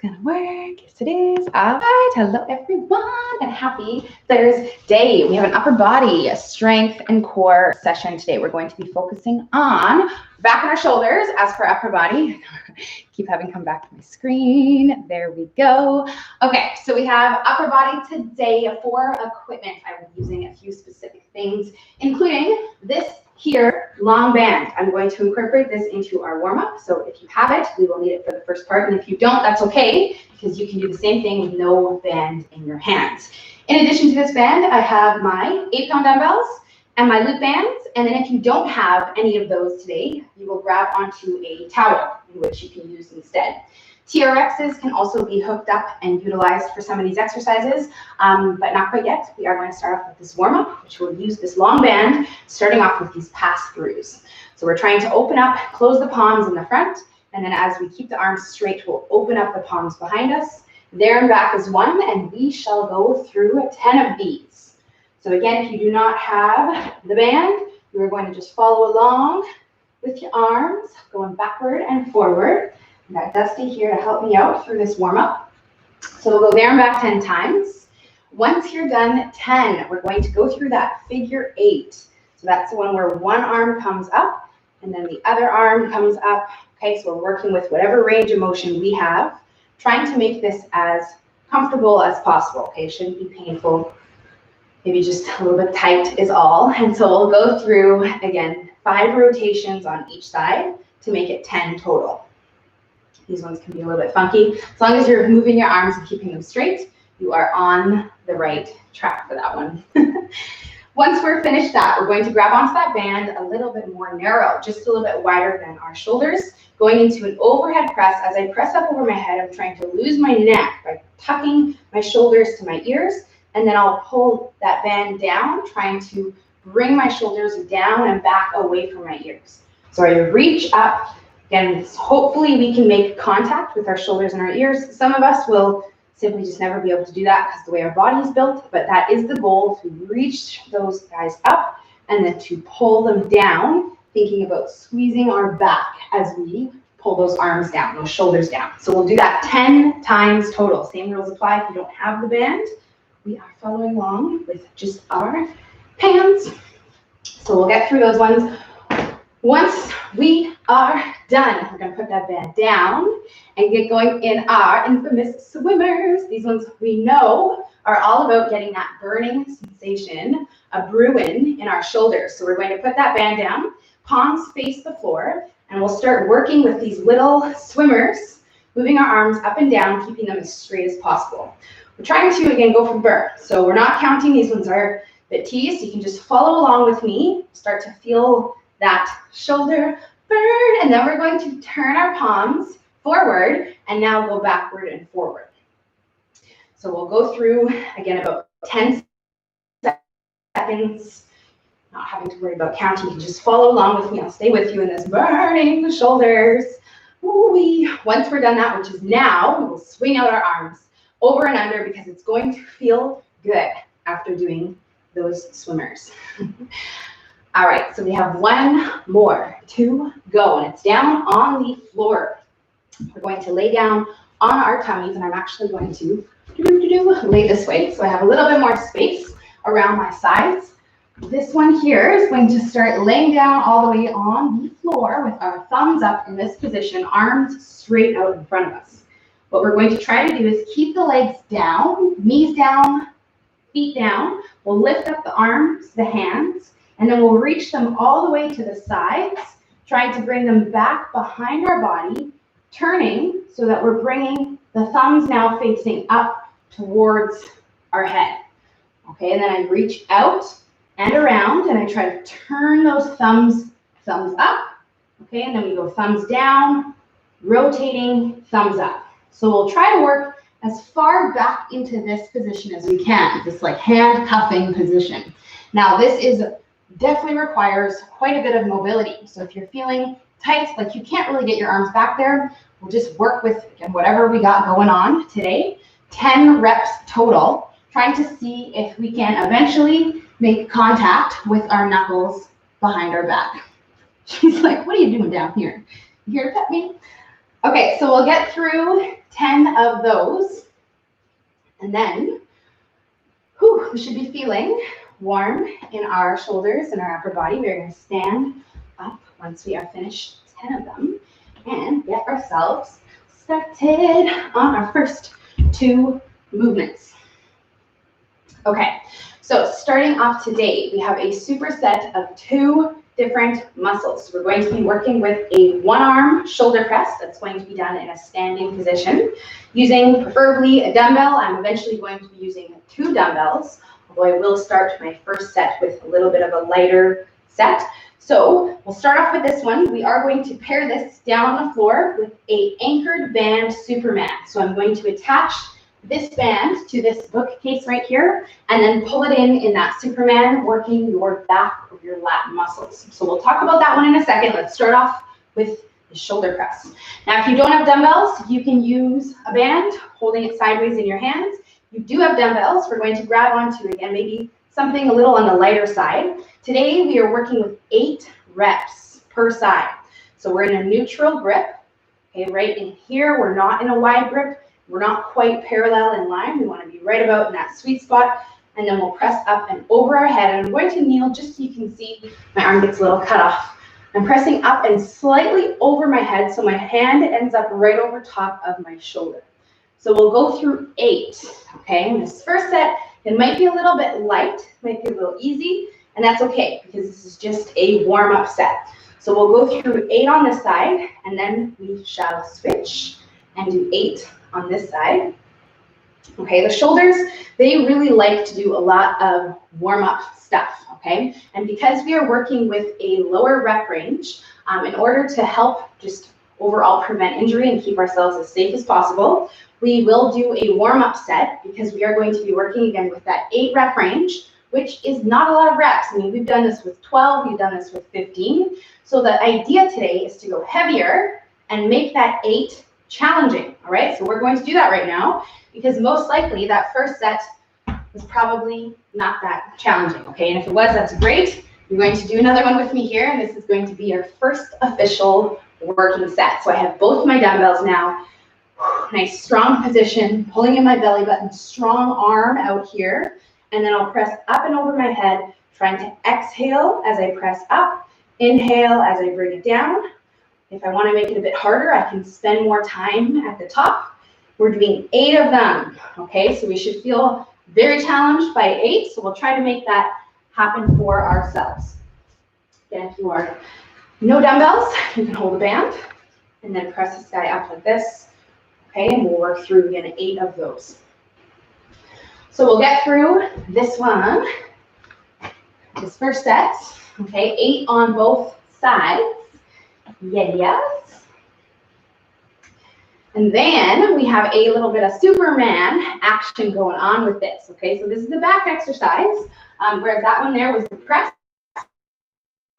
Gonna work. Yes, it is. All right. Hello, everyone, and happy Thursday. We have an upper body strength and core session today. We're going to be focusing on back and our shoulders as per upper body. Keep having come back to my screen. There we go. Okay, so we have upper body today for equipment. I'm using a few specific things, including this here long band. I'm going to incorporate this into our warm-up. So if you have it, we will need it for the first part. And if you don't, that's okay, because you can do the same thing with no band in your hands. In addition to this band, I have my 8-pound dumbbells and my loop bands. And then if you don't have any of those today, you will grab onto a towel, in which you can use instead. TRXs can also be hooked up and utilized for some of these exercises, but not quite yet. We are going to start off with this warm-up, which will use this long band, starting off with these pass-throughs. So we're trying to open up, close the palms in the front, and then as we keep the arms straight, we'll open up the palms behind us. There and back is 1, and we shall go through 10 of these. So again, if you do not have the band, you are going to just follow along with your arms, going backward and forward. I got Dusty here to help me out through this warm-up. So we'll go there and back 10 times. Once you're done 10, we're going to go through that figure 8. So that's the one where one arm comes up and then the other arm comes up. Okay, so we're working with whatever range of motion we have, trying to make this as comfortable as possible. Okay, it shouldn't be painful. Maybe just a little bit tight is all. And so we'll go through, again, 5 rotations on each side to make it 10 total. These ones can be a little bit funky. As long as you're moving your arms and keeping them straight, you are on the right track for that one. Once we're finished that, we're going to grab onto that band a little bit more narrow, just a little bit wider than our shoulders, going into an overhead press. As I press up over my head, I'm trying to lose my neck by tucking my shoulders to my ears, and then I'll pull that band down, trying to bring my shoulders down and back away from my ears. So I reach up. Again, hopefully we can make contact with our shoulders and our ears. Some of us will simply just never be able to do that because of the way our body is built, but that is the goal, to reach those guys up and then to pull them down, thinking about squeezing our back as we pull those arms down, those shoulders down. So we'll do that 10 times total. Same rules apply if you don't have the band. We are following along with just our hands. So we'll get through those ones. Once we are done, we're going to put that band down and get going in our infamous swimmers. These ones we know are all about getting that burning sensation, a brewing in our shoulders. So we're going to put that band down, palms face the floor, and we'll start working with these little swimmers, moving our arms up and down, keeping them as straight as possible. We're trying to, again, go for burn. So we're not counting. These ones are a bit tedious. You can just follow along with me, start to feel that shoulder burn, and then we're going to turn our palms forward and now go backward and forward. So we'll go through, again, about 10 seconds, not having to worry about counting. You can just follow along with me. I'll stay with you in this burning the shoulders. Ooh-wee. Once we're done that, which is now, we will swing out our arms over and under because it's going to feel good after doing those swimmers. All right, so we have 1 more to go, and it's down on the floor. We're going to lay down on our tummies, and I'm actually going to lay this way, so I have a little bit more space around my sides. This one here is going to start laying down all the way on the floor with our thumbs up in this position, arms straight out in front of us. What we're going to try to do is keep the legs down, knees down, feet down. We'll lift up the arms, the hands, and then we'll reach them all the way to the sides, trying to bring them back behind our body, turning so that we're bringing the thumbs now facing up towards our head. Okay, and then I reach out and around, and I try to turn those thumbs up. Okay, and then we go thumbs down, rotating, thumbs up. So we'll try to work as far back into this position as we can, this like handcuffing position. Now this is definitely requires quite a bit of mobility. So if you're feeling tight, like you can't really get your arms back there, we'll just work with, again, whatever we got going on today. 10 reps total, trying to see if we can eventually make contact with our knuckles behind our back. She's like, what are you doing down here? You here to pet me? Okay, so we'll get through 10 of those. And then, we should be feeling warm in our shoulders and our upper body. We're going to stand up once we are finished 10 of them and get ourselves started on our first 2 movements. Okay, so starting off today, we have a superset of 2 different muscles. We're going to be working with a 1-arm shoulder press that's going to be done in a standing position using preferably a dumbbell. I'm eventually going to be using 2 dumbbells, although I will start my first set with a little bit of a lighter set. So we'll start off with this one. We are going to pair this down on the floor with a anchored band Superman. So I'm going to attach this band to this bookcase right here, and then pull it in that Superman, working your back or your lat muscles. So we'll talk about that one in a second. Let's start off with the shoulder press. Now, if you don't have dumbbells, you can use a band, holding it sideways in your hands. You do have dumbbells. We're going to grab onto, again, maybe something a little on the lighter side. Today, we are working with 8 reps per side. So we're in a neutral grip. Okay, right in here, we're not in a wide grip. We're not quite parallel in line. We want to be right about in that sweet spot. And then we'll press up and over our head. And I'm going to kneel just so you can see my arm gets a little cut off. I'm pressing up and slightly over my head so my hand ends up right over top of my shoulder. So we'll go through 8. Okay, in this first set, it might be a little bit light, might be a little easy, and that's okay because this is just a warm-up set. So we'll go through 8 on this side, and then we shall switch and do 8 on this side. Okay, the shoulders, they really like to do a lot of warm-up stuff, okay? And because we are working with a lower rep range, in order to help just overall prevent injury and keep ourselves as safe as possible, we will do a warm-up set because we are going to be working again with that 8 rep range, which is not a lot of reps. I mean, we've done this with 12, we've done this with 15. So the idea today is to go heavier and make that 8 challenging, all right? So we're going to do that right now because most likely that first set was probably not that challenging, okay? And if it was, that's great. You're going to do another one with me here, and this is going to be our first official working set. So I have both my dumbbells now. Nice strong position, pulling in my belly button, strong arm out here, and then I'll press up and over my head, trying to exhale as I press up, inhale as I bring it down. If I want to make it a bit harder, I can spend more time at the top. We're doing 8 of them, okay? So we should feel very challenged by 8, so we'll try to make that happen for ourselves. Again, if you are no dumbbells, you can hold a band and then press this guy up like this, okay? And we'll work through, again, 8 of those. So we'll get through this one, this first set, okay? 8 on both sides. Yes. And then we have a little bit of Superman action going on with this, okay? So this is the back exercise, whereas that one there was the press,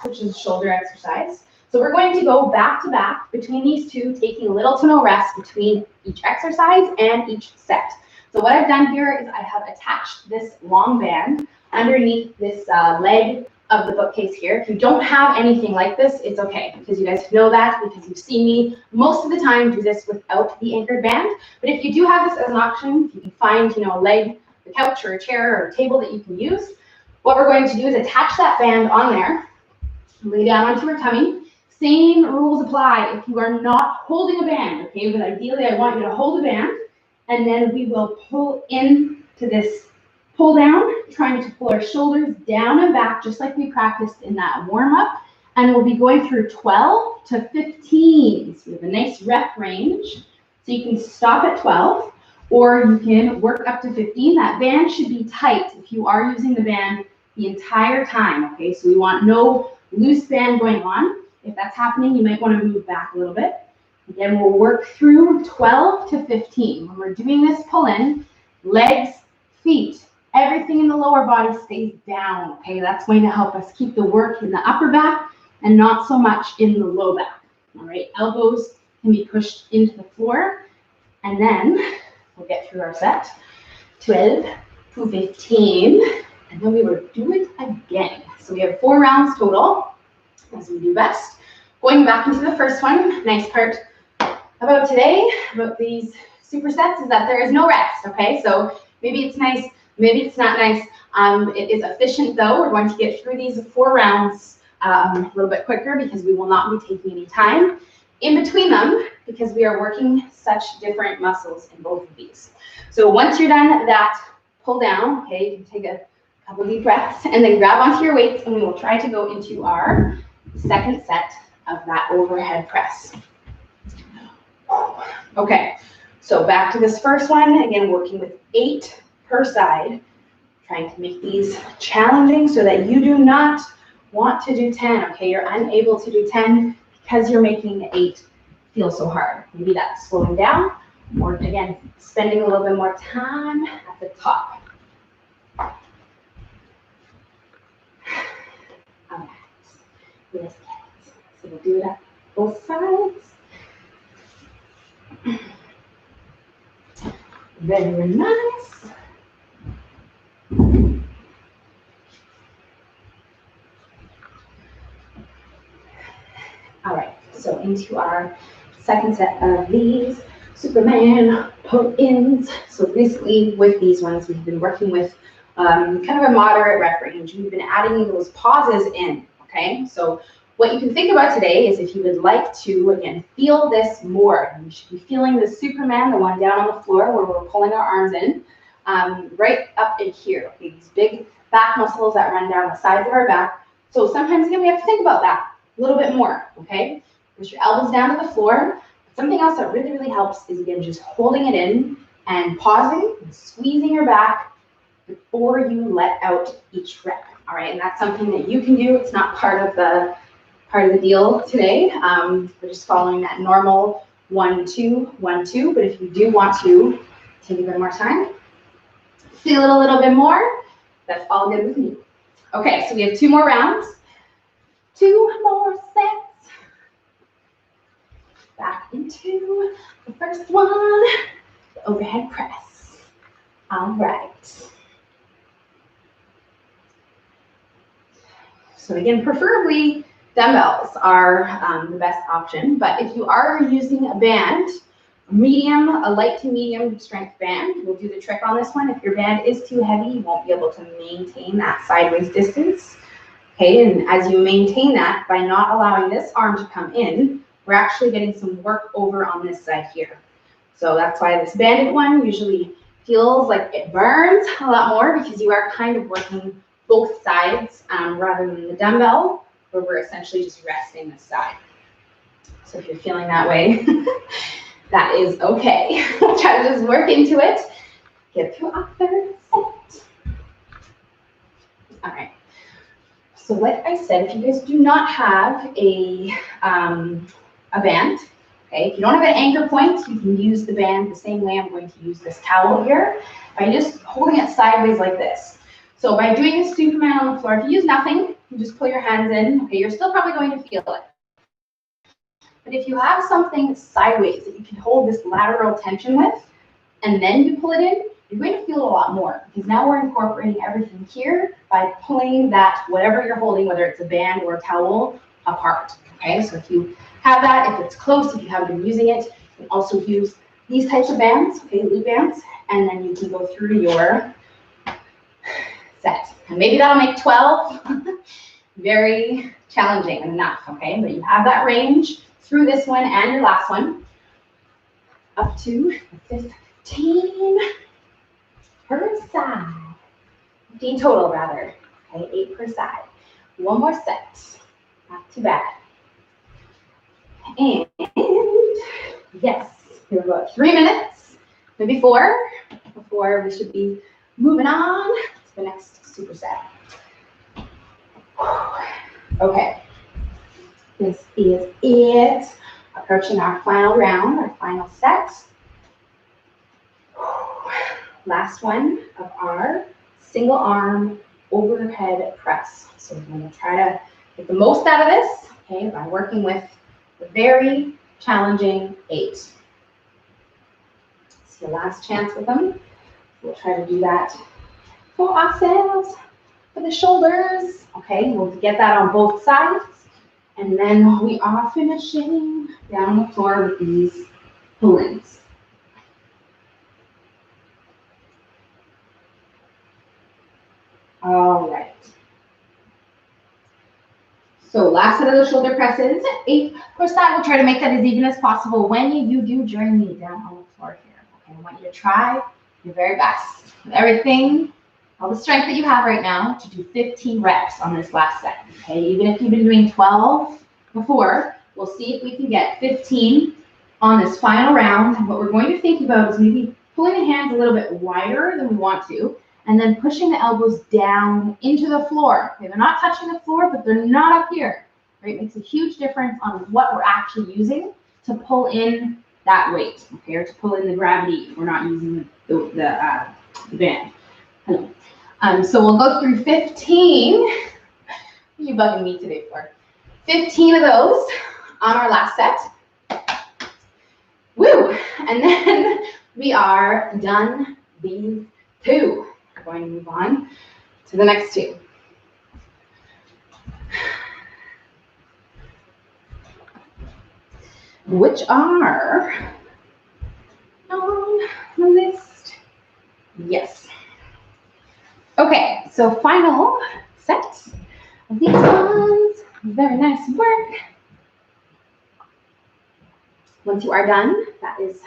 which is shoulder exercise. So we're going to go back to back between these 2, taking little to no rest between each exercise and each set. So what I've done here is I have attached this long band underneath this leg of the bookcase here. If you don't have anything like this, it's okay, because you guys know that because you've seen me most of the time do this without the anchored band. But if you do have this as an option, if you can find, a leg, a couch or a chair or a table that you can use, what we're going to do is attach that band on there, lay down onto our tummy. Same rules apply if you are not holding a band, okay? But ideally, I want you to hold a band, and then we will pull in to this pull down, trying to pull our shoulders down and back, just like we practiced in that warm-up. And we'll be going through 12 to 15. So we have a nice rep range. So you can stop at 12, or you can work up to 15. That band should be tight if you are using the band the entire time, okay? So we want no loose band going on. If that's happening, you might want to move back a little bit. Again, we'll work through 12 to 15. When we're doing this pull-in, legs, feet, everything in the lower body stays down, okay? That's going to help us keep the work in the upper back and not so much in the low back, all right? Elbows can be pushed into the floor, and then we'll get through our set. 12 to 15, and then we will do it again. So we have 4 rounds total, as we do best. Going back into the first one, nice part about today, about these supersets is that there is no rest, okay? So maybe it's nice, maybe it's not nice. It is efficient though. We're going to get through these 4 rounds a little bit quicker because we will not be taking any time in between them because we are working such different muscles in both of these. So once you're done that pull down, okay, you can take a couple deep breaths and then grab onto your weights and we will try to go into our second set of that overhead press. Okay, so back to this first one, again, working with 8 per side, trying to make these challenging so that you do not want to do 10, okay? You're unable to do 10 because you're making 8 feel so hard. Maybe that's slowing down or, again, spending a little bit more time at the top. All right, yes, so we'll do it at both sides. Very nice. All right, so into our second set of these Superman pull-ins. So basically with these ones, we've been working with kind of a moderate rep range. We've been adding those pauses in, okay? So what you can think about today is if you would like to, again, feel this more. You should be feeling the Superman, the one down on the floor where we're pulling our arms in, right up in here. Okay, these big back muscles that run down the sides of our back. So sometimes, again, we have to think about that a little bit more, okay? Push your elbows down to the floor. Something else that really, really helps is, again, just holding it in and pausing and squeezing your back before you let out each rep, all right? And that's something that you can do. It's not part of the deal today. We're just following that normal 1-2, 1-2. But if you do want to take a bit more time, feel it a little bit more, that's all good with me. Okay, so we have 2 more rounds. 2 more sets. Back into the first one, the overhead press. All right. So again, preferably dumbbells are the best option, but if you are using a band, a light to medium strength band will do the trick on this one. If your band is too heavy, you won't be able to maintain that sideways distance. Okay, and as you maintain that, by not allowing this arm to come in, we're actually getting some work over on this side here. So that's why this banded one usually feels like it burns a lot more because you are kind of working both sides rather than the dumbbell, where we're essentially just resting this side. So if you're feeling that way, that is okay. Try to just work into it. Get through our third set. All right. So like I said, if you guys do not have a band, okay, if you don't have an anchor point, you can use the band the same way I'm going to use this towel here by just holding it sideways like this. So by doing a Superman on the floor, if you use nothing, you just pull your hands in, okay, you're still probably going to feel it. But if you have something sideways that you can hold this lateral tension with, and then you pull it in, you're going to feel a lot more because now we're incorporating everything here by pulling that, whatever you're holding, whether it's a band or a towel, apart, okay? So if you have that, if it's close, if you haven't been using it, you can also use these types of bands, okay, loop bands, and then you can go through your set. And maybe that'll make 12 very challenging enough, okay? But you have that range through this one and your last one, up to 15 per side. 15 total, rather. Okay, 8 per side. One more set. Not too bad. And yes, here we go. 3 minutes, maybe 4, before we should be moving on to the next superset. Okay, this is it. Approaching our final round, our final set. Last one of our single arm overhead press. So we're going to try to get the most out of this, okay, by working with the very challenging 8. It's your last chance with them. We'll try to do that for ourselves, for the shoulders. Okay, we'll get that on both sides. And then we are finishing down on the floor with these pull-ins. All right. So last set of the shoulder presses, 8%. We'll try to make that as even as possible when you do journey down on the floor here. Okay, I want you to try your very best with everything, all the strength that you have right now, to do 15 reps on this last set. Okay, even if you've been doing 12 before, we'll see if we can get 15 on this final round. And what we're going to think about is maybe pulling the hands a little bit wider than we want to, and then pushing the elbows down into the floor. Okay, they're not touching the floor, but they're not up here. Right? It makes a huge difference on what we're actually using to pull in that weight, okay, or to pull in the gravity. We're not using the band. So we'll go through 15. What are you bugging me today for? 15 of those on our last set. Woo! And then we are done these two. We're going to move on to the next two. Which are on the list. Yes. Okay, so final set of these ones. Very nice work. Once you are done, that is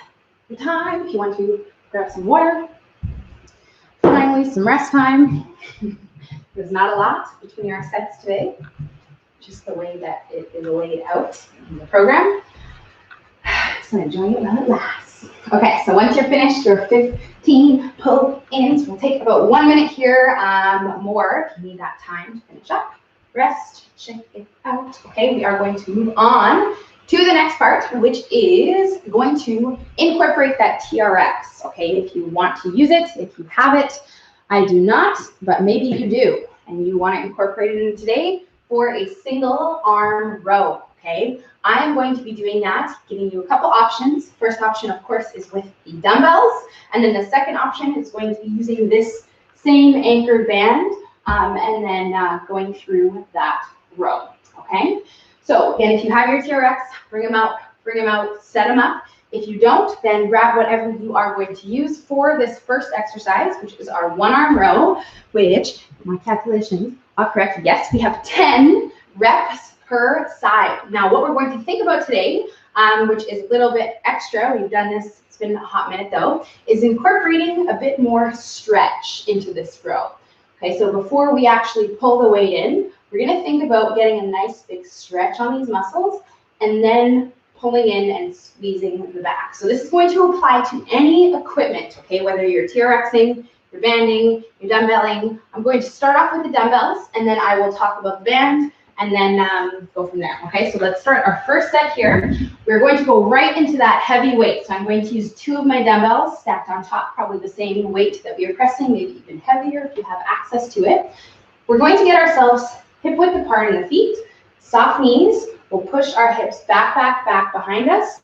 the time. If you want to grab some water. Finally, some rest time. There's not a lot between our sets today, just the way that it is laid out in the program. So enjoy it while it lasts. Okay, so once you're finished your 15 pull-ins, we'll take about 1 minute here more if you need that time to finish up. Rest, check it out. Okay, we are going to move on to the next part, which is going to incorporate that TRX. Okay, if you want to use it, if you have it. I do not, but maybe you do, and you want to incorporate it in today for a single arm row. Okay, I am going to be doing that, giving you a couple options. First option, of course, is with the dumbbells, and then the second option is going to be using this same anchored band, and then going through that row. Okay, so again, if you have your TRX, bring them out, set them up. If you don't, then grab whatever you are going to use for this first exercise, which is our one arm row, which, my calculations are correct, yes, we have 10 reps per side. Now, what we're going to think about today, which is a little bit extra, we've done this, it's been a hot minute though, is incorporating a bit more stretch into this row. Okay, so before we actually pull the weight in, we're gonna think about getting a nice big stretch on these muscles and then pulling in and squeezing the back. So this is going to apply to any equipment, okay, whether you're TRXing, you're banding, you're dumbbelling. I'm going to start off with the dumbbells, and then I will talk about the band, and then go from there, okay? So let's start our first set here. We're going to go right into that heavy weight. So I'm going to use 2 of my dumbbells stacked on top, probably the same weight that we are pressing, maybe even heavier if you have access to it. We're going to get ourselves hip width apart in the feet, soft knees. We'll push our hips back behind us.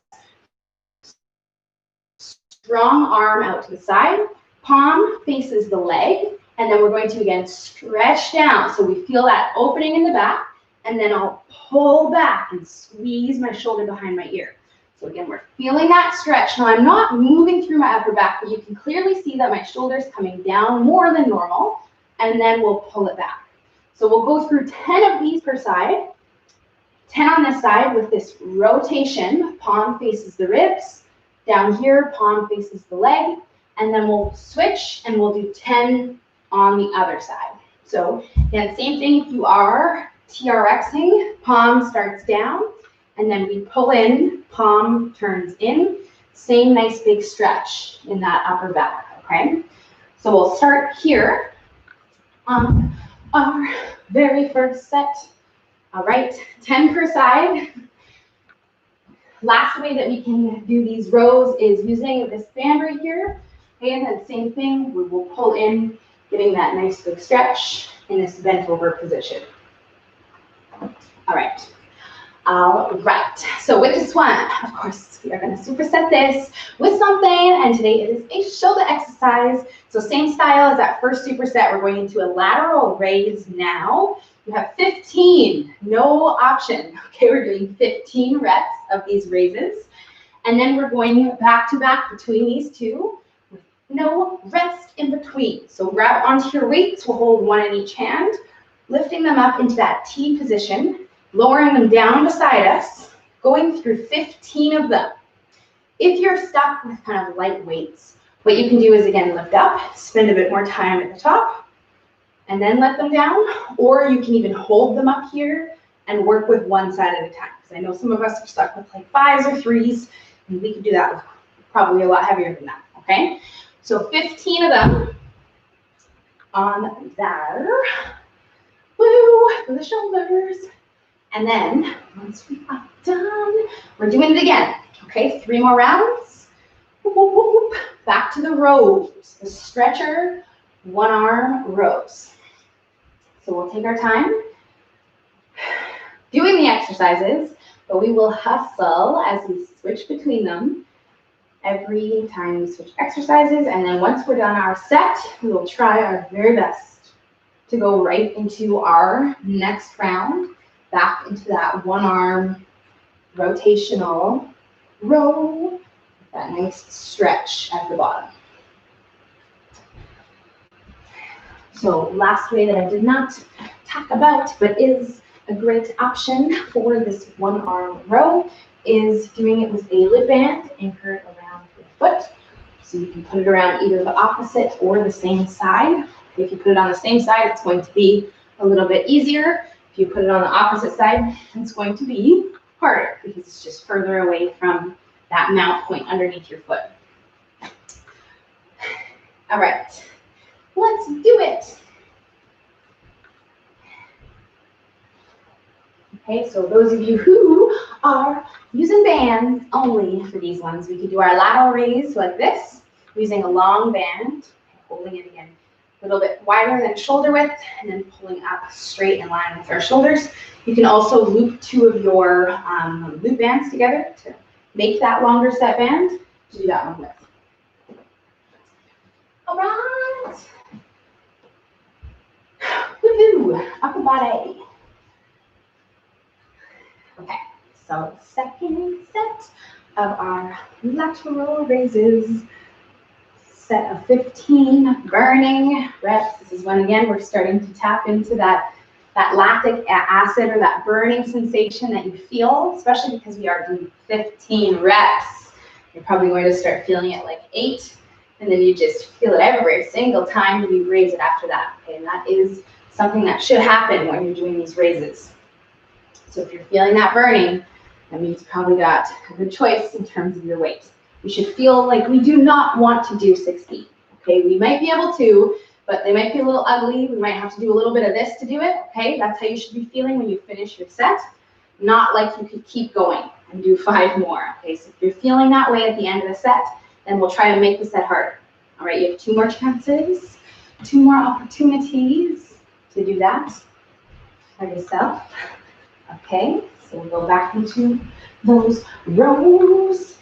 Strong arm out to the side. Palm faces the leg. And then we're going to, again, stretch down. So we feel that opening in the back. And then I'll pull back and squeeze my shoulder behind my ear. So again, we're feeling that stretch. Now, I'm not moving through my upper back, but you can clearly see that my shoulder's coming down more than normal. And then we'll pull it back. So we'll go through 10 of these per side. 10 on this side with this rotation. Palm faces the ribs. Down here, palm faces the leg. And then we'll switch and we'll do 10 on the other side. So again, same thing if you are TRXing, palm starts down, and then we pull in, palm turns in. Same nice big stretch in that upper back, okay? So we'll start here on our very first set. All right, 10 per side. Last way that we can do these rows is using this band right here. Okay, and then same thing, we will pull in, getting that nice big stretch in this bent over position. All right. So with this one, of course, we are going to superset this with something, and today it is a shoulder exercise. So same style as that first superset, we're going into a lateral raise now. You have 15, no option. Okay, we're doing 15 reps of these raises, and then we're going back to back between these two with no no rest in between. So grab onto your weights. We'll hold one in each hand, lifting them up into that T position, lowering them down beside us, going through 15 of them. If you're stuck with kind of light weights, what you can do is, again, lift up, spend a bit more time at the top, and then let them down. Or you can even hold them up here and work with one side at a time. Because I know some of us are stuck with like 5s or 3s, and we can do that with probably a lot heavier than that, okay? So 15 of them on there. Woo, for the shoulders. And then, once we are done, we're doing it again. Okay, 3 more rounds. Whoop, whoop, whoop, whoop. Back to the rows, the stretcher, one arm rows. So we'll take our time doing the exercises, but we will hustle as we switch between them every time we switch exercises. And then once we're done our set, we will try our very best to go right into our next round, back into that one arm rotational row, that nice stretch at the bottom. So last way that I did not talk about, but is a great option for this one arm row, is doing it with a lip band anchored around your foot. So you can put it around either the opposite or the same side. If you put it on the same side, it's going to be a little bit easier. If you put it on the opposite side, it's going to be harder because it's just further away from that mount point underneath your foot. All right, let's do it. Okay, so those of you who are using bands only for these ones, we could do our lateral raise like this, using a long band, holding it again a little bit wider than shoulder width, and then pulling up straight in line with our shoulders. You can also loop 2 of your loop bands together to make that longer set band to do that one with. All right. Woohoo, upper body. Okay, so second set of our lateral raises, set of 15 burning reps. This is when, again, we're starting to tap into that lactic acid or that burning sensation that you feel, especially because we are doing 15 reps. You're probably going to start feeling it like 8, and then you just feel it every single time you raise it after that. Okay, and that is something that should happen when you're doing these raises. So if you're feeling that burning, that means you probably got a good choice in terms of your weight. You should feel like we do not want to do 60. Okay, we might be able to, but they might be a little ugly. We might have to do a little bit of this to do it. Okay, that's how you should be feeling when you finish your set. Not like you could keep going and do 5 more. Okay, so if you're feeling that way at the end of the set, then we'll try to make the set harder. All right, you have 2 more chances, 2 more opportunities to do that for yourself. Okay, so we'll go back into those rows.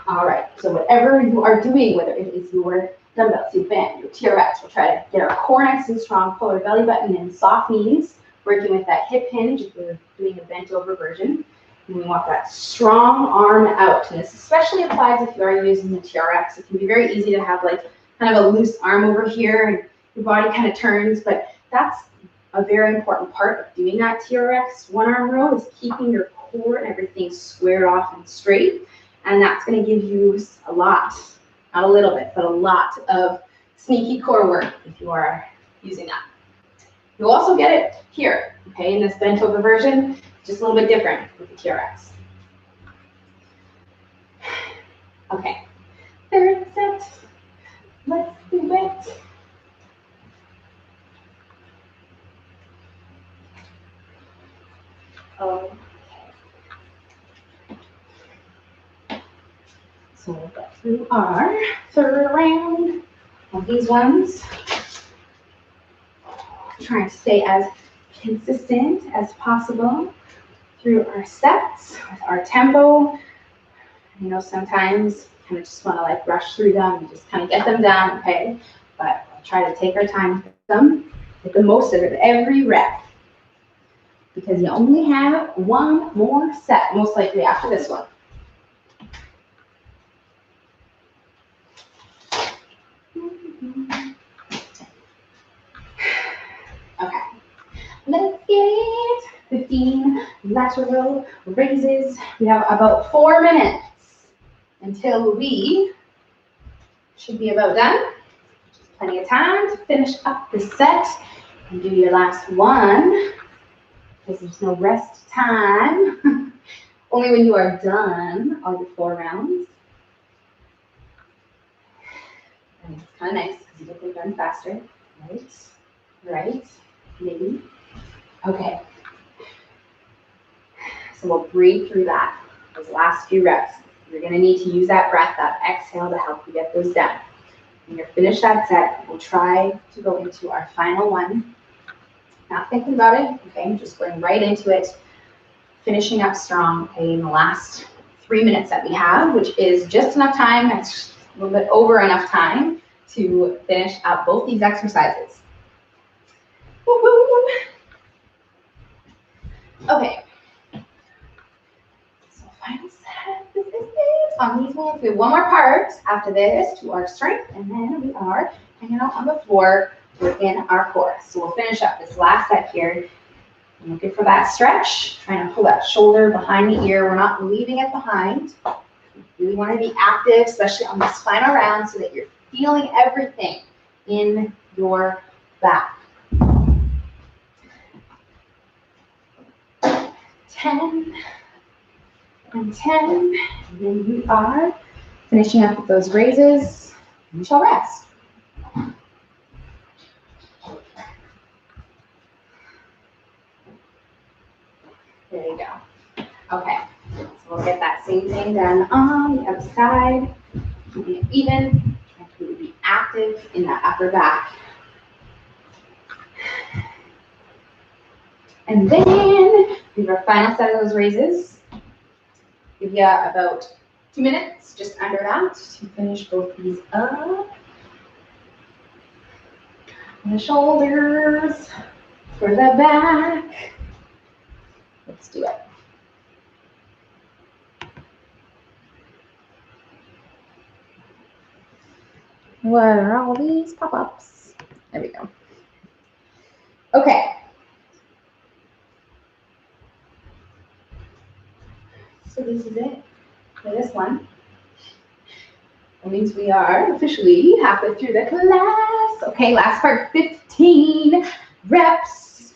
All right, so whatever you are doing, whether it is your dumbbells, your band, your TRX, we'll try to get our core nice and strong, pull our belly button in, soft knees, working with that hip hinge if we're doing a bent over version. And we want that strong arm out. And this especially applies if you are using the TRX. It can be very easy to have like kind of a loose arm over here and your body kind of turns, but that's a very important part of doing that TRX one arm row is keeping your core and everything squared off and straight. And that's going to give you a lot, not a little bit, but a lot of sneaky core work if you are using that. You'll also get it here, okay, in this bent over version, just a little bit different with the TRX. Okay, third set, let's do it. Okay. So we'll go through our third round of these ones. Trying to stay as consistent as possible through our sets with our tempo. You know, sometimes you kind of just want to like rush through them and just kind of get them done, okay? But we'll try to take our time with them, get the most of it every rep. Because you only have one more set, most likely after this one. Okay. Let's get it. 15 lateral raises. We have about 4 minutes until we should be about done. Just plenty of time to finish up the set and do your last one, because there's no rest time. Only when you are done all your 4 rounds. And it's kind of nice because you get them done faster. Right, maybe. Okay. So we'll breathe through that, those last few reps. You're going to need to use that breath, that exhale to help you get those done. When you're finished that set, we'll try to go into our final one. Not thinking about it, okay? Just going right into it, finishing up strong, okay, in the last 3 minutes that we have, which is just enough time, it's a little bit over enough time to finish up both these exercises. Woo-hoo. Okay. So final set, this is it. On these ones, we have one more part after this to our strength, and then we are hanging out on the floor within our core. So we'll finish up this last set here. I'm looking for that stretch, trying to pull that shoulder behind the ear. We're not leaving it behind. You really want to be active, especially on this final round, so that you're feeling everything in your back. 10 and 10, and then we are finishing up with those raises. We shall rest. There you go. Okay, so we'll get that same thing done on the other side. Keeping it even, trying to be active in that upper back. And then we have our final set of those raises. Give you about 2 minutes, just under that, to finish both these up. And the shoulders, for the back. Let's do it. What are all these pop-ups? There we go. Okay. So this is it for this one. That means we are officially halfway through the class. Okay, last part, 15 reps.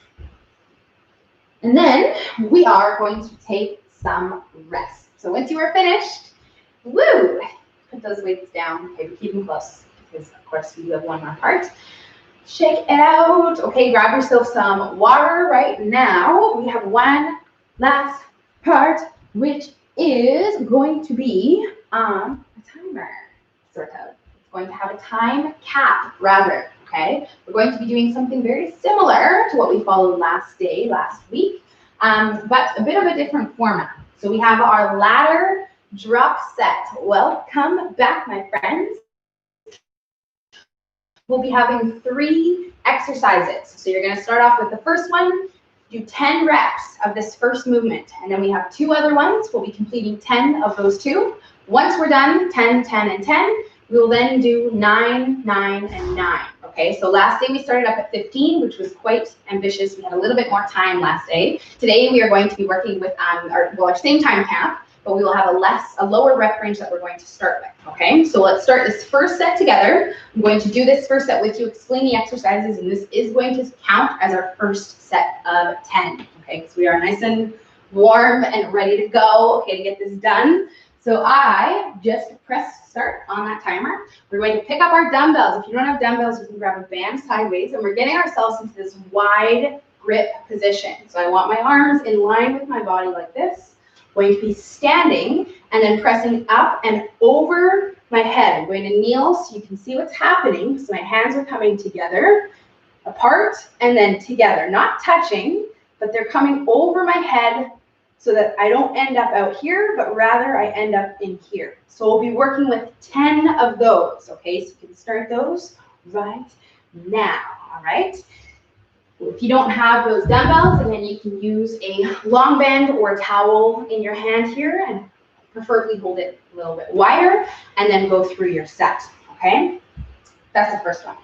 And then we are going to take some rest. So once you are finished, woo, put those weights down. Okay, but keep them close because of course we do have one more part. Shake it out. Okay, grab yourself some water right now. We have one last part, which is going to be a timer, sort of. It's going to have a time cap, rather, okay? We're going to be doing something very similar to what we followed last week, but a bit of a different format. So we have our ladder drop set. Welcome back, my friends. We'll be having 3 exercises. So you're going to start off with the first one, do 10 reps of this first movement, and then we have 2 other ones. We'll be completing 10 of those 2. Once we're done, 10, 10, and 10, we will then do 9, 9, and 9. Okay, so last day we started up at 15, which was quite ambitious. We had a little bit more time last day. Today we are going to be working with our same time cap, but we will have a lower rep range that we're going to start with, okay? So let's start this first set together. I'm going to do this first set with you, explain the exercises, and this is going to count as our first set of 10, okay? Because we are nice and warm and ready to go, okay, to get this done. So I just press start on that timer. We're going to pick up our dumbbells. If you don't have dumbbells, you can grab a band sideways, and we're getting ourselves into this wide grip position. So I want my arms in line with my body like this. Going to be standing and then pressing up and over my head. I'm going to kneel so you can see what's happening. So my hands are coming together, apart, and then together. Not touching, but they're coming over my head so that I don't end up out here, but rather I end up in here. So we'll be working with 10 of those, okay? So you can start those right now, all right? If you don't have those dumbbells, and then you can use a long band or a towel in your hand here, and preferably hold it a little bit wider, and then go through your set, okay? That's the first one.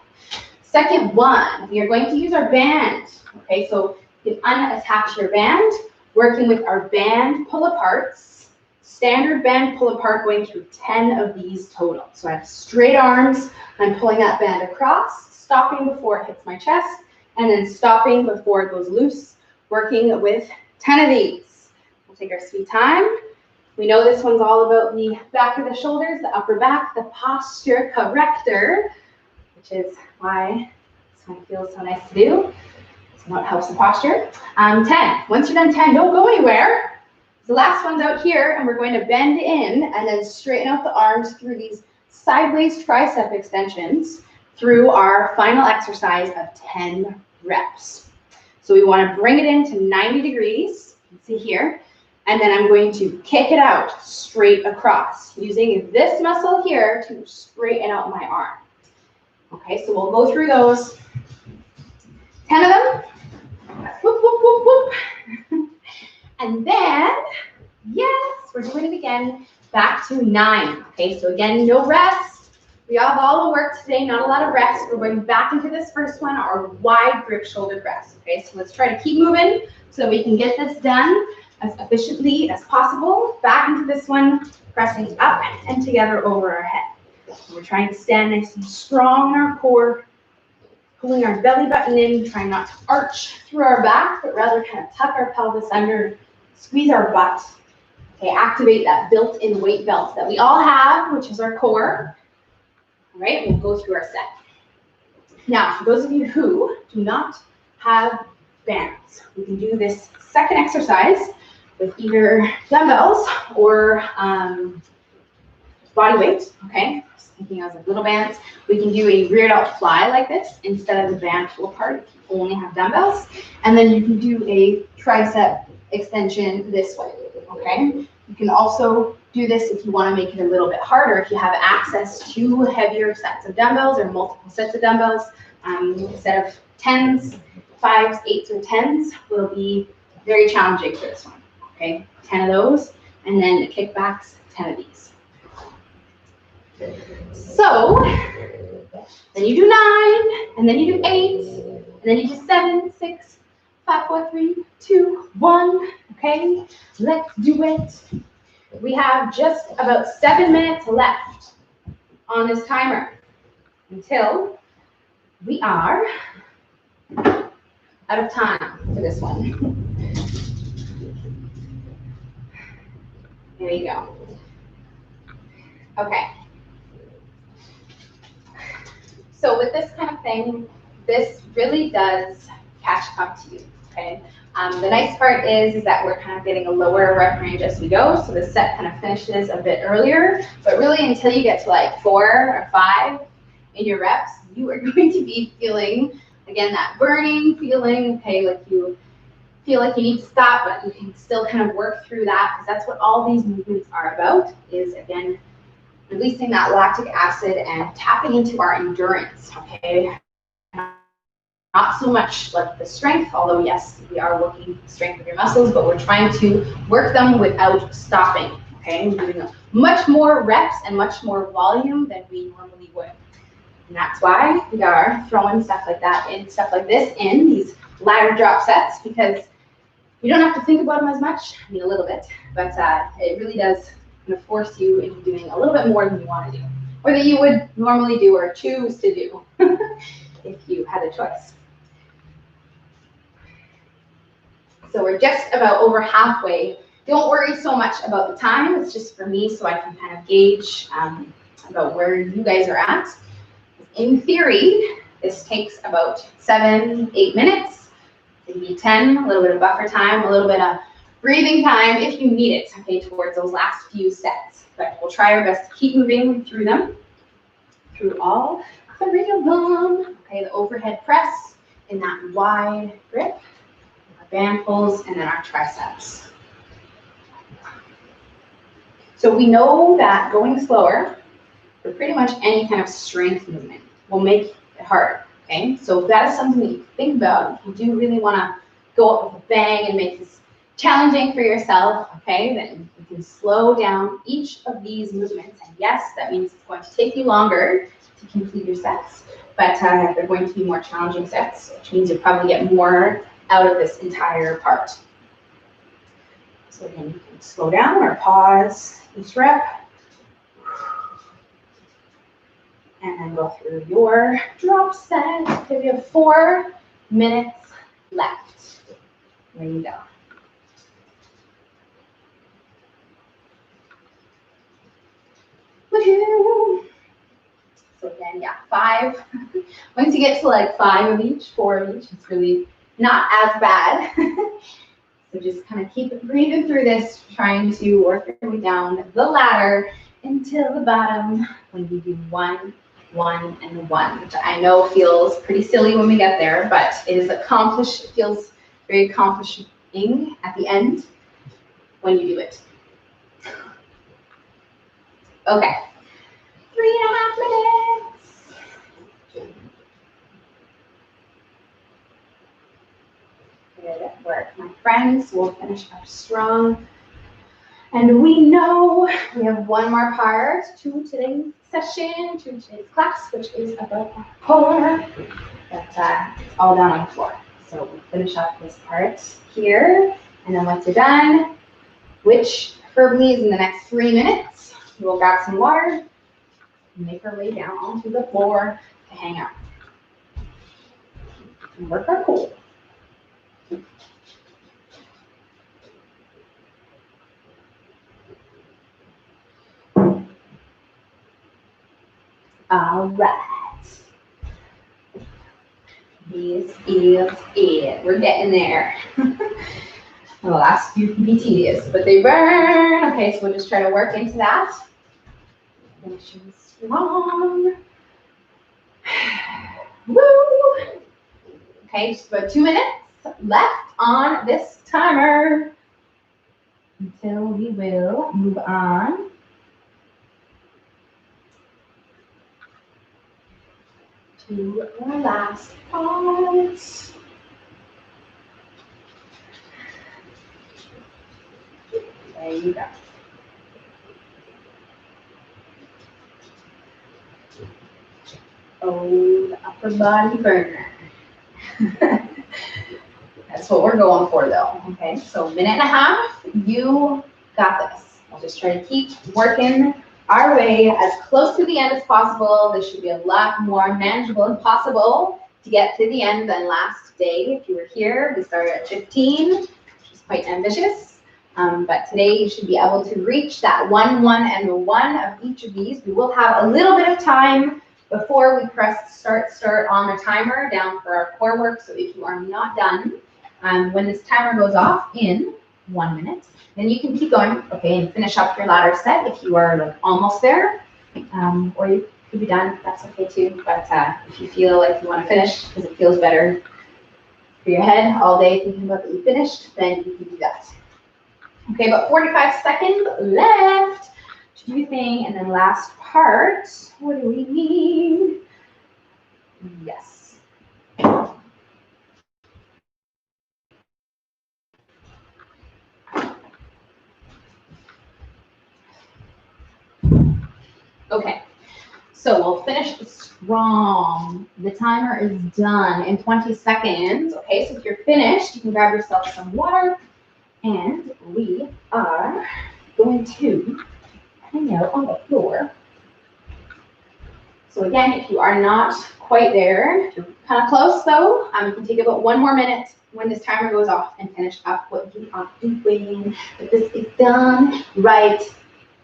Second one, we are going to use our band. Okay, so you can unattach your band, working with our band pull-aparts. Standard band pull-apart, going through 10 of these total. So I have straight arms, I'm pulling that band across, stopping before it hits my chest, and then stopping before it goes loose, working with 10 of these. We'll take our sweet time. We know this one's all about the back of the shoulders, the upper back, the posture corrector, which is why this one feels so nice to do. So it helps the posture. 10. Once you're done 10, don't go anywhere. The last one's out here, and we're going to bend in and then straighten out the arms through these sideways tricep extensions through our final exercise of 10 reps. So we want to bring it into 90 degrees, you can see here, and then I'm going to kick it out straight across using this muscle here to straighten out my arm. Okay, so we'll go through those 10 of them. Whoop, whoop, whoop, whoop. And then, yes, we're doing it again, back to 9. Okay, so again, no rest. We have all the work today, not a lot of rest. We're going back into this first one, our wide grip shoulder press. Okay, so let's try to keep moving so that we can get this done as efficiently as possible. Back into this one, pressing up and together over our head. We're trying to stand nice and strong in our core, pulling our belly button in, trying not to arch through our back, but rather kind of tuck our pelvis under, squeeze our butt. Okay, activate that built-in weight belt that we all have, which is our core. All right, we'll go through our set. Now, for those of you who do not have bands, we can do this second exercise with either dumbbells or body weight, okay? Just thinking as like little bands. We can do a reared out fly like this instead of the band pull apart if you only have dumbbells. And then you can do a tricep extension this way, okay? You can also do this if you want to make it a little bit harder, if you have access to heavier sets of dumbbells or multiple sets of dumbbells. Instead of 10s, 5s, 8s, or 10s will be very challenging for this one, okay? 10 of those, and then kickbacks, 10 of these. So, then you do 9, and then you do 8, and then you do 7, 6, 5, 4, 3, 2, 1, okay? Let's do it. We have just about 7 minutes left on this timer until we are out of time for this one. There you go. Okay. So with this kind of thing, this really does catch up to you, okay? The nice part is that we're kind of getting a lower rep range as we go, so the set kind of finishes a bit earlier, but really until you get to like 4 or 5 in your reps, you are going to be feeling, again, that burning feeling, okay, like you feel like you need to stop, but you can still kind of work through that, because that's what all these movements are about, is again, releasing that lactic acid and tapping into our endurance, okay? Not so much like the strength, although yes, we are working the strength of your muscles, but we're trying to work them without stopping, okay? We're doing much more reps and much more volume than we normally would. And that's why we are throwing stuff like that in, stuff like this in these ladder drop sets, because you don't have to think about them as much, I mean a little bit, but it really does kind of force you into doing a little bit more than you want to do, or that you would normally do or choose to do if you had a choice. So we're just about over halfway. Don't worry so much about the time. It's just for me so I can kind of gauge about where you guys are at. In theory, this takes about 7, 8 minutes, maybe 10, a little bit of buffer time, a little bit of breathing time if you need it, okay, towards those last few sets. But we'll try our best to keep moving through them, through all 3 of them. Okay, the overhead press in that wide grip. Band pulls, and then our triceps. So we know that going slower for pretty much any kind of strength movement will make it hard, okay? So if that is something that you think about, if you do really want to go up with a bang and make this challenging for yourself, okay, then you can slow down each of these movements. And yes, that means it's going to take you longer to complete your sets, but they're going to be more challenging sets, which means you'll probably get more out of this entire part. So again, you can slow down or pause each rep, and then go through your drop set. Okay, we have 4 minutes left. There you go. Woohoo! So again, yeah, 5. Once you get to like 5 of each, 4 of each, it's really not as bad. So just kind of keep breathing through this, trying to work your way down the ladder until the bottom when you do 1, 1, and 1, which I know feels pretty silly when we get there, but it is accomplished. It feels very accomplishing at the end when you do it. Okay, 3.5 minutes. Good work, my friends. We'll finish up strong. And we know we have one more part to today's session, to today's class, which is about the core. But it's all down on the floor. So we'll finish up this part here. And then once you're done, which preferably is in the next 3 minutes, we'll grab some water and make our way down onto the floor to hang out. And work our core. All right. This is it. We're getting there. The last few can be tedious, but they burn. Okay, so we'll just try to work into that. Finishing strong. Woo! Okay, just about 2 minutes left on this timer until we will move on to the last part. There you go. Oh, the upper body burner. That's what we're going for though. Okay, so 1.5 minutes, you got this. I'll just try to keep working our way as close to the end as possible. This should be a lot more manageable and possible to get to the end than last day. If you were here, we started at 15, which is quite ambitious. But today you should be able to reach that 1, 1, and 1 of each of these. We will have a little bit of time before we press start on the timer down for our core work. So if you are not done, when this timer goes off in 1 minute, then you can keep going, okay, and finish up your ladder set if you are like almost there, or you could be done. That's okay too. But if you feel like you want to finish because it feels better for your head all day thinking about that you finished, then you can do that. Okay, about 45 seconds left to do your thing, and then last part. What do we need? Yes. Okay, so we'll finish strong. The timer is done in 20 seconds. Okay, so if you're finished, you can grab yourself some water, and we are going to hang out on the floor. So again, if you are not quite there, if you're kind of close though, you can take about 1 more minute when this timer goes off and finish up what you are doing. But this is done right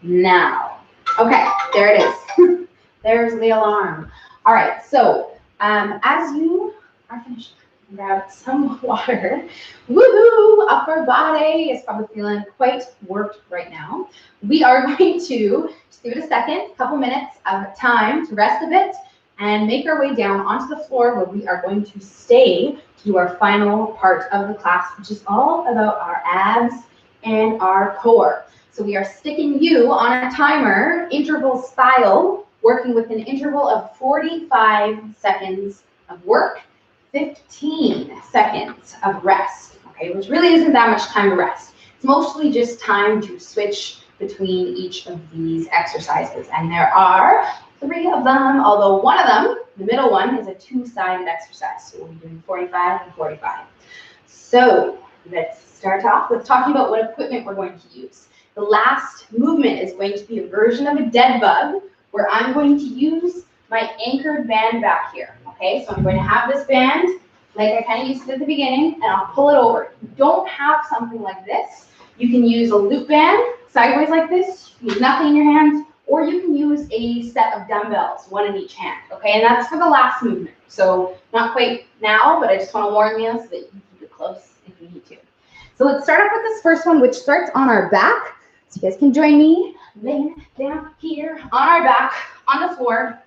now. Okay, there it is. There's the alarm. All right, so as you are finished, grab some water. Woohoo! Upper body is probably feeling quite worked right now. We are going to just give it a second, couple minutes of time to rest a bit and make our way down onto the floor where we are going to stay to do our final part of the class, which is all about our abs and our core. So we are sticking you on a timer, interval style, working with an interval of 45 seconds of work, 15 seconds of rest, okay, which really isn't that much time to rest. It's mostly just time to switch between each of these exercises. And there are 3 of them, although one of them, the middle one, is a 2-sided exercise. So we'll be doing 45 and 45. So let's start off with talking about what equipment we're going to use. The last movement is going to be a version of a dead bug where I'm going to use my anchored band back here. Okay, so I'm going to have this band like I kind of used it at the beginning, and I'll pull it over. If you don't have something like this, you can use a loop band sideways like this, use nothing in your hands, or you can use a set of dumbbells, one in each hand, okay? And that's for the last movement. So not quite now, but I just want to warn you so that you can keep it close if you need to. So let's start off with this first one, which starts on our back. So you guys can join me, laying down here on our back, on the floor,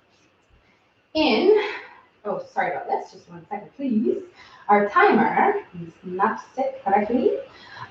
oh, sorry about this, just 1 second, please. Our timer is not set correctly.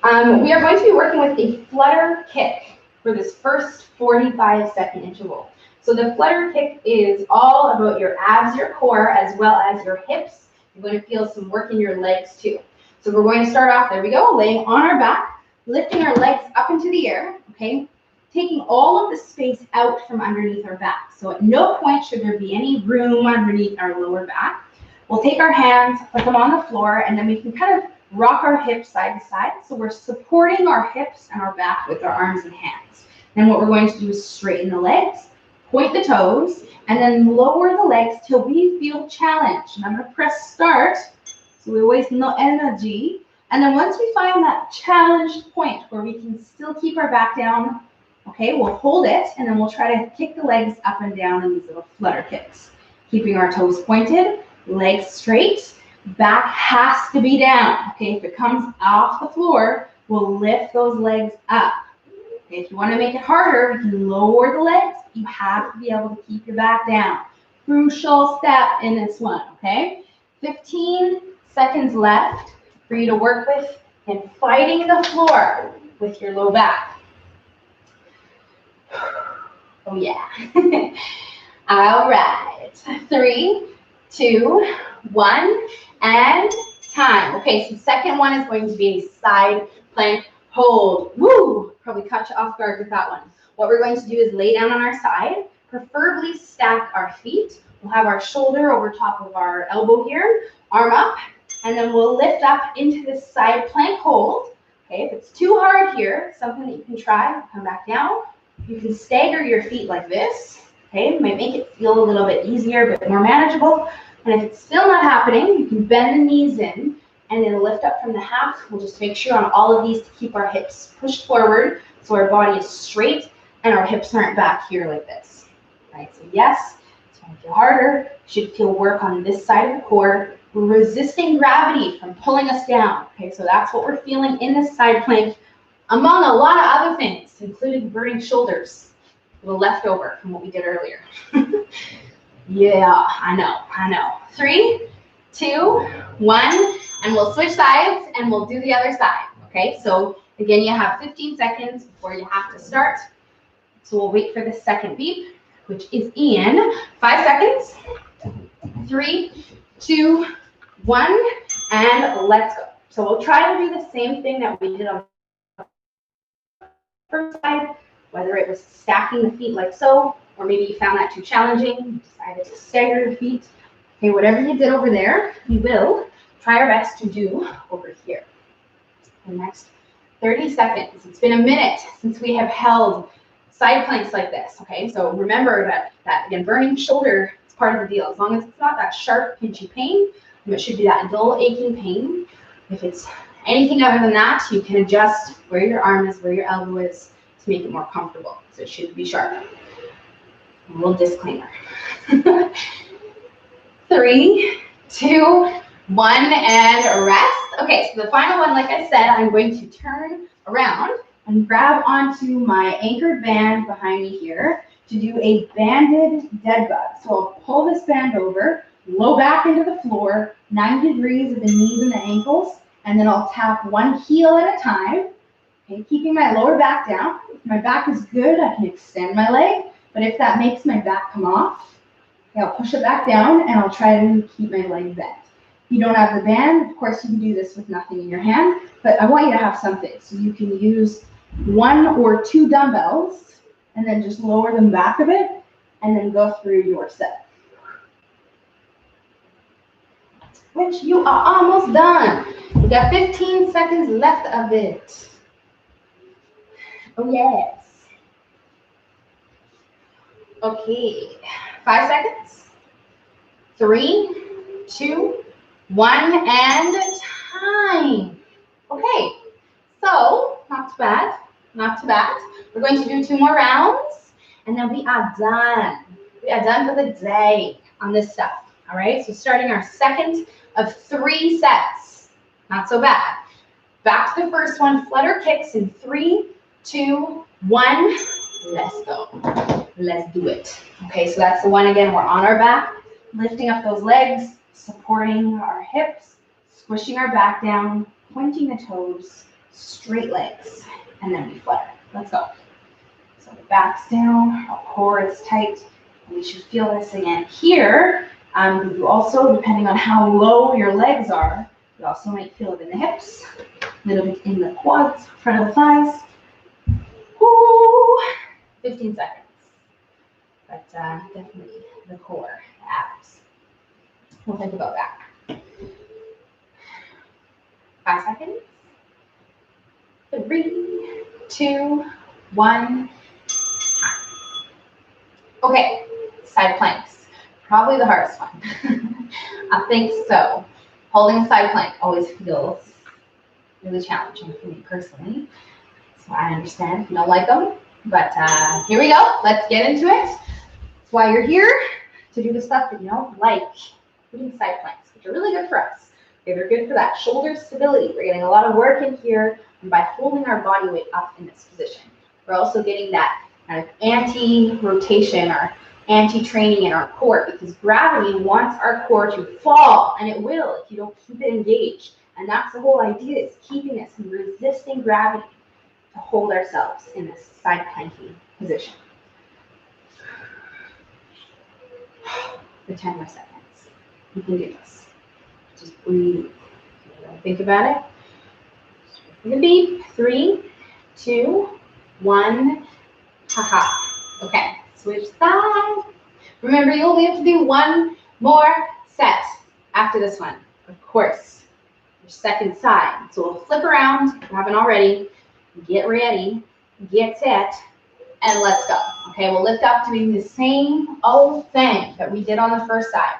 We are going to be working with a flutter kick for this first 45-second interval. So the flutter kick is all about your abs, your core, as well as your hips. You're going to feel some work in your legs too. So we're going to start off, there we go, laying on our back, lifting our legs up into the air, okay? Taking all of the space out from underneath our back. So at no point should there be any room underneath our lower back. We'll take our hands, put them on the floor, and then we can kind of rock our hips side to side. So we're supporting our hips and our back with our arms and hands. Then what we're going to do is straighten the legs, point the toes, and then lower the legs till we feel challenged. And I'm going to press start, so we waste no energy. And then once we find that challenged point where we can still keep our back down, okay, we'll hold it, and then we'll try to kick the legs up and down in these little flutter kicks. Keeping our toes pointed, legs straight, back has to be down. Okay, if it comes off the floor, we'll lift those legs up. Okay, if you want to make it harder, we can lower the legs. You have to be able to keep your back down. Crucial step in this one, okay? 15 seconds left for you to work with and fighting the floor with your low back. Oh yeah. All right. 3, 2, 1, and time. Okay, so the second one is going to be a side plank hold. Woo! Probably caught you off guard with that one. What we're going to do is lay down on our side, preferably stack our feet. We'll have our shoulder over top of our elbow here, arm up, and then we'll lift up into this side plank hold. Okay, if it's too hard here, something that you can try, come back down. You can stagger your feet like this, okay? It might make it feel a little bit easier, but more manageable. And if it's still not happening, you can bend the knees in and then lift up from the half. We'll just make sure on all of these to keep our hips pushed forward so our body is straight and our hips aren't back here like this. Right, so yes, it's going to feel harder. You should feel work on this side of the core. We're resisting gravity from pulling us down, okay? So that's what we're feeling in this side plank, among a lot of other things, including burning shoulders, a little leftover from what we did earlier. Yeah, I know. 3, 2, 1, and we'll switch sides and we'll do the other side, okay? So again, you have 15 seconds before you have to start. So we'll wait for the second beep, which is in 5 seconds. 3, 2, 1, and let's go. So we'll try to do the same thing that we did on first side, whether it was stacking the feet like so, or maybe you found that too challenging, you decided to stagger the feet. Okay, whatever you did over there, we will try our best to do over here. The next 30 seconds. It's been a minute since we have held side planks like this, okay? So remember that again, burning shoulder is part of the deal. As long as it's not that sharp, pinchy pain, it should be that dull, aching pain. If it's anything other than that, you can adjust where your arm is, where your elbow is to make it more comfortable. So it should be sharp. A little disclaimer. 3, 2, 1, and rest. Okay, so the final one, like I said, I'm going to turn around and grab onto my anchored band behind me here to do a banded dead bug. So I'll pull this band over, low back into the floor, 90 degrees of the knees and the ankles, and then I'll tap one heel at a time, okay, keeping my lower back down. If my back is good, I can extend my leg, but if that makes my back come off, okay, I'll push it back down and I'll try to keep my leg bent. If you don't have the band, of course you can do this with nothing in your hand, but I want you to have something. So you can use 1 or 2 dumbbells and then just lower them back a bit and then go through your set. Which you are almost done. You got 15 seconds left of it. Oh, yes. Okay, 5 seconds. 3, 2, 1, and time. Okay, so not too bad, not too bad. We're going to do 2 more rounds, and then we are done. We are done for the day on this stuff. All right, so starting our second of 3 sets. Not so bad. Back to the first one, flutter kicks in 3, 2, 1. Let's go. Let's do it. Okay, so that's the one again. We're on our back, lifting up those legs, supporting our hips, squishing our back down, pointing the toes, straight legs, and then we flutter. Let's go. So the back's down, our core is tight, and we should feel this again here. You also, depending on how low your legs are, you also might feel it in the hips, a little bit in the quads, front of the thighs. Woo! 15 seconds. But definitely the core, the abs. We'll think about that. 5 seconds. 3, 2, 1. Okay, side planks. Probably the hardest one. I think so. Holding a side plank always feels really challenging for me personally. So I understand if you don't like them. But here we go. Let's get into it. That's why you're here, to do the stuff that you don't like, including side planks, which are really good for us. Okay, they're good for that shoulder stability. We're getting a lot of work in here, and by holding our body weight up in this position, we're also getting that kind of anti-rotation or anti-training in our core, because gravity wants our core to fall, and it will if you don't keep it engaged. And that's the whole idea, is keeping us and resisting gravity to hold ourselves in this side planking position. For 10 more seconds. You can do this. Just breathe. Think about it. In the beep. 3, 2, 1. Haha. Okay. Switch sides. Remember, you only have to do 1 more set after this one. Of course. Your second side. So we'll flip around. If you haven't already. Get ready. Get set. And let's go. Okay, we'll lift up doing the same old thing that we did on the first side.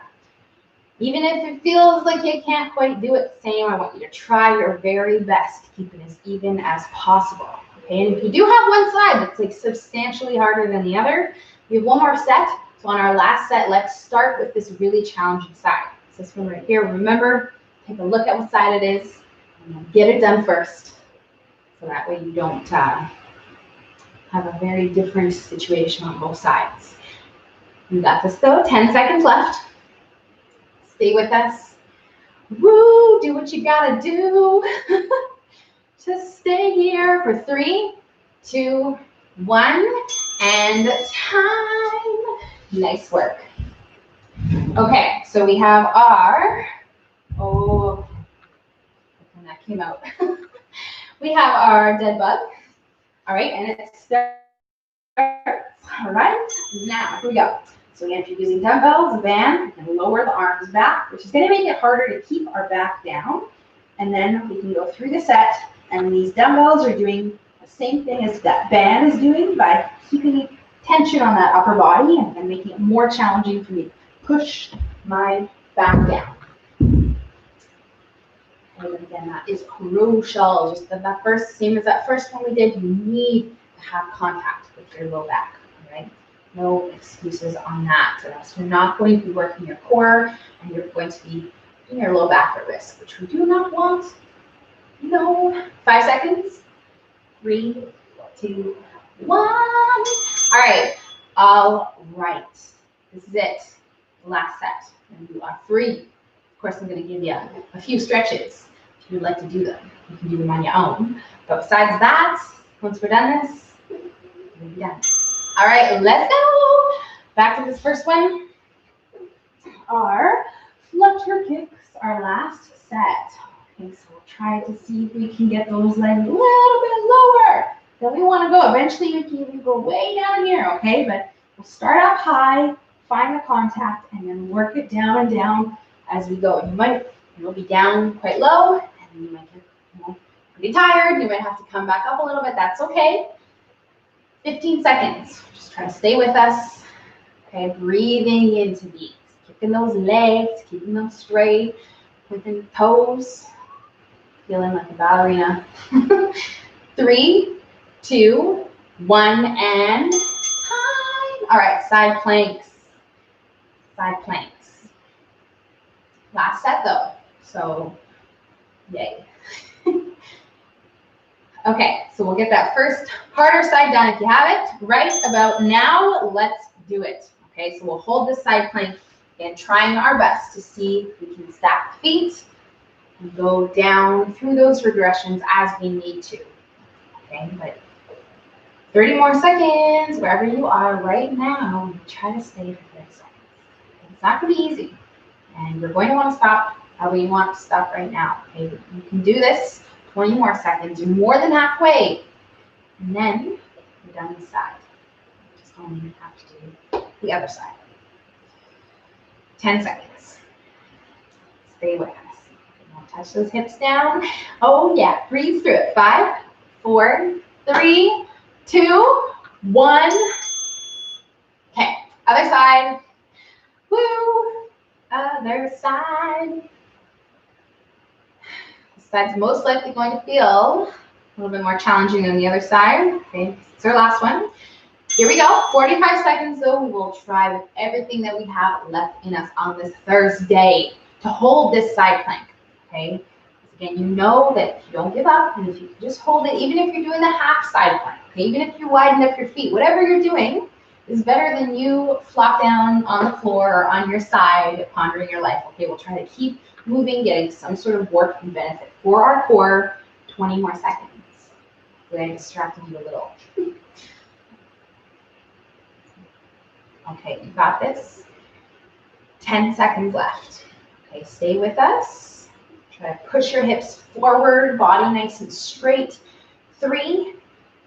Even if it feels like you can't quite do it the same, I want you to try your very best to keep it as even as possible. Okay, and if you do have one side that's like substantially harder than the other, we have 1 more set. So on our last set, let's start with this really challenging side. It's this one right here. Remember, take a look at what side it is, and get it done first. So that way you don't have a very different situation on both sides. You got this though, 10 seconds left. Stay with us. Woo, do what you gotta do. Just stay here for 3, 2, 1, and time. Nice work. Okay, so we have our, oh, and that came out. We have our dead bug. All right, and it starts. All right, now here we go. So again, if you're using dumbbells, a band, you can lower the arms back, which is going to make it harder to keep our back down. And then we can go through the set, and these dumbbells are doing the same thing as that band is doing by keeping tension on that upper body and making it more challenging for me to push my back down. And again, that is crucial. Just that first, same as that first one we did, you need to have contact with your low back, all right? No excuses on that. Or else you're not going to be working your core, and you're going to be putting your low back at risk, which we do not want. No. 5 seconds. 3, 2, 1. All right. All right. This is it. Last set. And you are free. Of course, I'm going to give you a few stretches. If you'd like to do them, you can do them on your own. But besides that, once we're done this, we'll be done. All right, let's go. Back to this first one. Our flutter kicks, our last set. Okay, so we'll try to see if we can get those legs a little bit lower than we want to go. Eventually, you can even go way down here, okay? But We'll start up high, find the contact, and then work it down and down as we go. You'll be down quite low, and then you might get pretty tired. You might have to come back up a little bit. That's okay. 15 seconds. Just try to stay with us. Okay, breathing into beats. Kicking those legs, keeping them straight, pointing toes. Feeling like a ballerina. 3, 2, 1, and time. All right, side planks. Side planks. Last set though, so yay. Okay, so we'll get that first harder side done if you have it. Right about now, let's do it. Okay, so we'll hold this side plank and trying our best to see if we can stack the feet and go down through those regressions as we need to. Okay, but 30 more seconds wherever you are right now. Try to stay for 30 seconds. It's not going to be easy, and you're going to want to stop however you want to stop right now. Okay, you can do this. 20 more seconds. You're more than halfway, and then you're done this side. Just only have to do the other side. 10 seconds. Stay with us. Don't touch those hips down. Oh yeah, breathe through it. 5, 4, 3, 2, 1. Okay, other side. Woo! Other side. This side's most likely going to feel a little bit more challenging than the other side. Okay, it's our last one. Here we go. 45 seconds though. We will try with everything that we have left in us on this Thursday to hold this side plank. Okay. Again, you know that if you don't give up, and if you can just hold it, even if you're doing the half side plank, okay, even if you widen up your feet, whatever you're doing is better than you flop down on the floor or on your side, pondering your life. Okay, we'll try to keep moving, getting some sort of work and benefit for our core. 20 more seconds. I distracted you a little. Okay, you got this. 10 seconds left. Okay, stay with us. Try to push your hips forward, body nice and straight. 3,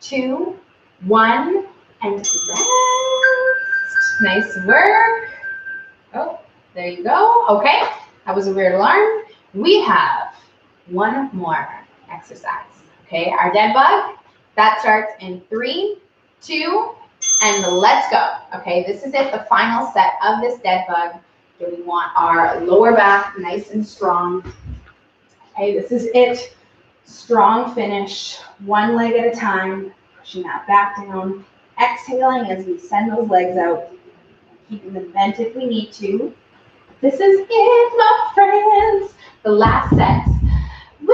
2, 1, and rest. Nice work. Oh, there you go. Okay, that was a weird alarm. We have one more exercise. Okay, our dead bug, that starts in 3, 2, and let's go. Okay, this is it, the final set of this dead bug. Okay, we want our lower back nice and strong. Okay, this is it. Strong finish, one leg at a time, pushing that back down, exhaling as we send those legs out, keeping them bent if we need to. This is it, my friends. The last set. Woo!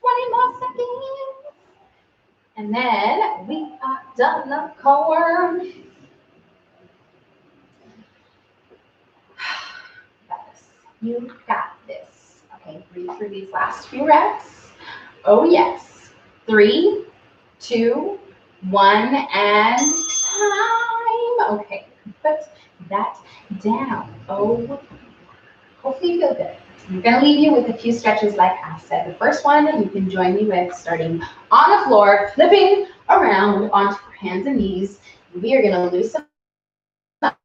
20 more seconds. And then we are done the core. You got this. Okay, breathe through these last few reps. Oh yes. 3, 2, 1, and time. Okay, put that down. Oh, hopefully you feel good. I'm going to leave you with a few stretches like I said. The first one you can join me with starting on the floor, flipping around onto your hands and knees. We are going to loosen up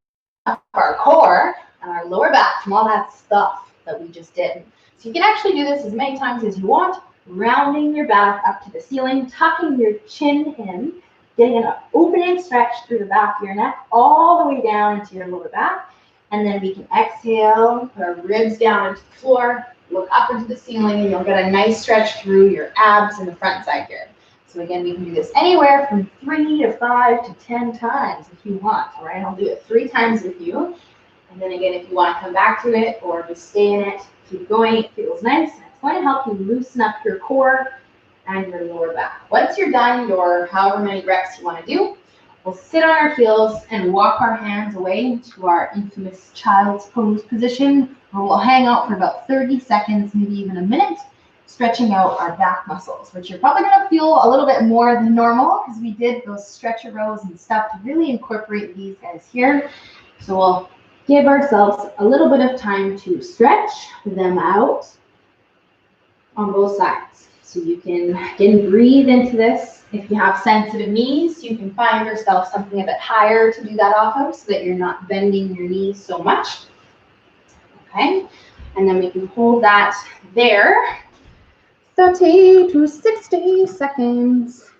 our core and our lower back from all that stuff that we just did. So you can actually do this as many times as you want, rounding your back up to the ceiling, tucking your chin in, getting an opening stretch through the back of your neck all the way down into your lower back. And then we can exhale, put our ribs down into the floor, look up into the ceiling, and you'll get a nice stretch through your abs in the front side here. So again, we can do this anywhere from 3 to 5 to 10 times if you want, all right? I'll do it 3 times with you. And then again, if you want to come back to it or just stay in it, keep going. It feels nice. It's going to help you loosen up your core and your lower back. Once you're done your however many reps you want to do, we'll sit on our heels and walk our hands away to our infamous child's pose position, where we'll hang out for about 30 seconds, maybe even a minute, stretching out our back muscles, which you're probably going to feel a little bit more than normal because we did those stretcher rows and stuff to really incorporate these guys here. So we'll give ourselves a little bit of time to stretch them out on both sides. So you can, again, breathe into this. If you have sensitive knees, you can find yourself something a bit higher to do that off of so that you're not bending your knees so much. Okay, and then we can hold that there. 30 to 60 seconds.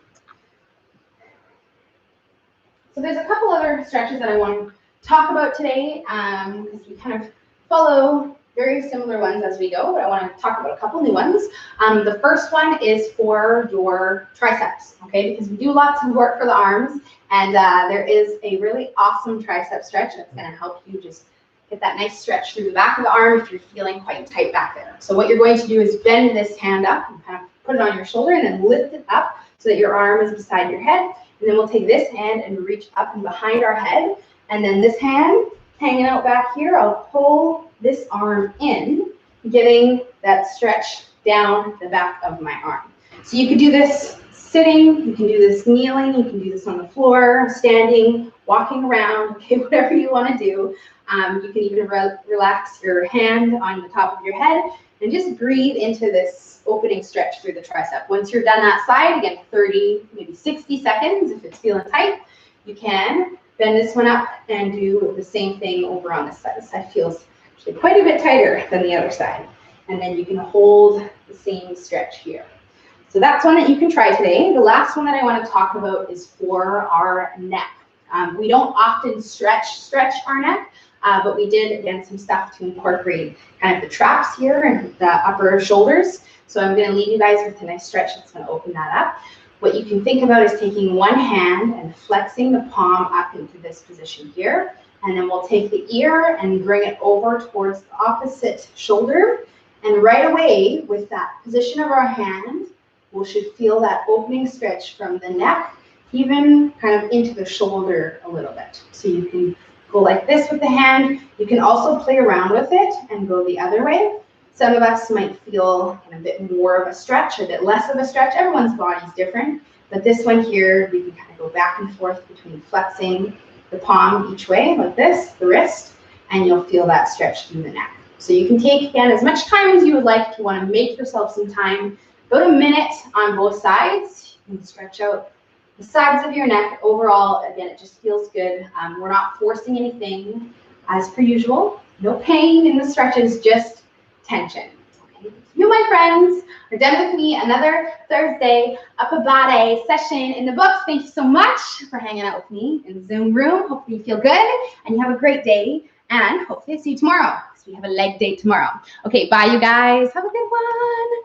So there's a couple other stretches that I want to talk about today because we kind of follow very similar ones as we go, but I want to talk about a couple new ones. The first one is for your triceps, okay, because we do lots of work for the arms, and there is a really awesome tricep stretch that's going to help you just get that nice stretch through the back of the arm if you're feeling quite tight back there. So what you're going to do is bend this hand up and kind of put it on your shoulder and then lift it up so that your arm is beside your head. And then we'll take this hand and reach up and behind our head. And then this hand hanging out back here, I'll pull this arm in, giving that stretch down the back of my arm. So you could do this sitting, you can do this kneeling, you can do this on the floor, standing, walking around, okay, whatever you want to do. You can even relax your hand on the top of your head and just breathe into this opening stretch through the tricep. Once you're done that side, again, 30, maybe 60 seconds, if it's feeling tight, you can bend this one up and do the same thing over on this side. This side feels actually quite a bit tighter than the other side. And then you can hold the same stretch here. So that's one that you can try today. The last one that I want to talk about is for our neck. We don't often stretch our neck, but we did, again, some stuff to incorporate kind of the traps here and the upper shoulders. So I'm going to leave you guys with a nice stretch that's going to open that up. What you can think about is taking one hand and flexing the palm up into this position here. And then we'll take the ear and bring it over towards the opposite shoulder. And right away, with that position of our hand, we should feel that opening stretch from the neck, even kind of into the shoulder a little bit. So you can go like this with the hand. You can also play around with it and go the other way. Some of us might feel a bit more of a stretch, a bit less of a stretch. Everyone's body's different. But this one here, we can kind of go back and forth between flexing the palm each way, like this, the wrist, and you'll feel that stretch through the neck. So you can take, again, as much time as you would like if you want to make yourself some time. About a minute on both sides. You can stretch out the sides of your neck. Overall, again, it just feels good. We're not forcing anything as per usual. No pain in the stretches, just tension. Okay. You, my friends, are done with me. Another Thursday upper body session in the books. Thank you so much for hanging out with me in the Zoom room. Hopefully you feel good and you have a great day. And hopefully I see you tomorrow because we have a leg day tomorrow. Okay, bye, you guys. Have a good one.